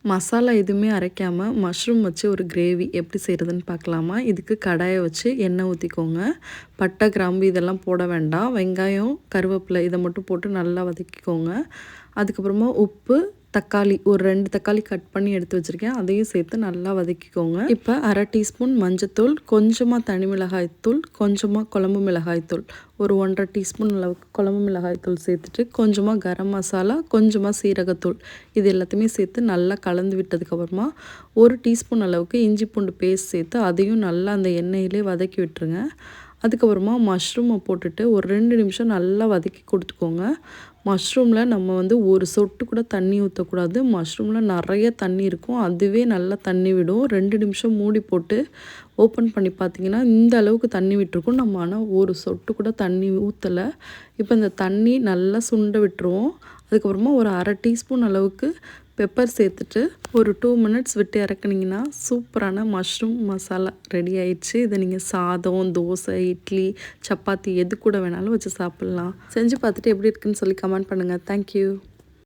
மசாலா எதுவுமே அரைக்காமல் மஷ்ரூம் வச்சு ஒரு கிரேவி எப்படி செய்கிறதுன்னு பார்க்கலாமா. இதுக்கு கடாயை வச்சு எண்ணெய் ஊற்றிக்கோங்க. பட்டை கிராம்பு இதெல்லாம் போட வேண்டாம். வெங்காயம் கருவேப்பிலை இதை மட்டும் போட்டு நல்லா வதக்கிக்கோங்க. அதுக்கப்புறமா உப்பு, தக்காளி ஒரு 2 தக்காளி கட் பண்ணி எடுத்து வச்சுருக்கேன், அதையும் சேர்த்து நல்லா வதக்கிக்கோங்க. இப்போ அரை டீஸ்பூன் மஞ்சத்தூள், கொஞ்சமாக தனி மிளகாய்த்தூள், கொஞ்சமாக குழம்பு மிளகாய்த்தூள், ஒரு 1.5 டீஸ்பூன் அளவுக்கு குழம்பு மிளகாய்த்தூள் சேர்த்துட்டு, கொஞ்சமாக கரம் மசாலா, கொஞ்சமாக சீரகத்தூள் இது எல்லாத்தையுமே சேர்த்து நல்லா கலந்து விட்டதுக்கப்புறமா 1 டீஸ்பூன் அளவுக்கு இஞ்சி பூண்டு பேஸ்ட் சேர்த்து அதையும் நல்லா அந்த எண்ணெயிலே வதக்கி விட்டுருங்க. அதுக்கப்புறமா மஷ்ரூமை போட்டுட்டு ஒரு 2 நிமிஷம் நல்லா வதக்கி கொடுத்துக்கோங்க. மஷ்ரூமில் நம்ம ஒரு சொட்டு கூட தண்ணி ஊற்றக்கூடாது. மஷ்ரூமில் நிறைய தண்ணி இருக்கும், அதுவே நல்லா தண்ணி விடும். 2 நிமிஷம் மூடி போட்டு ஓப்பன் பண்ணி பார்த்திங்கன்னா இந்த அளவுக்கு தண்ணி விட்டுருக்கும். நம்ம ஆனால் ஒரு சொட்டு கூட தண்ணி ஊற்றலை. இப்போ இந்த தண்ணி நல்லா சுண்ட விட்டுருவோம். அதுக்கப்புறமா ஒரு அரை டீஸ்பூன் அளவுக்கு பெப்பர் சேர்த்துட்டு ஒரு 2 மினிட்ஸ் விட்டு இறக்குனிங்கன்னா சூப்பரான மஷ்ரூம் மசாலா ரெடி ஆயிடுச்சு. இதை நீங்கள் சாதம், தோசை, இட்லி, சப்பாத்தி எது கூட வேணாலும் வச்சு சாப்பிட்லாம். செஞ்சு பார்த்துட்டு எப்படி இருக்குன்னு சொல்லி கமெண்ட் பண்ணுங்கள். தேங்க்யூ.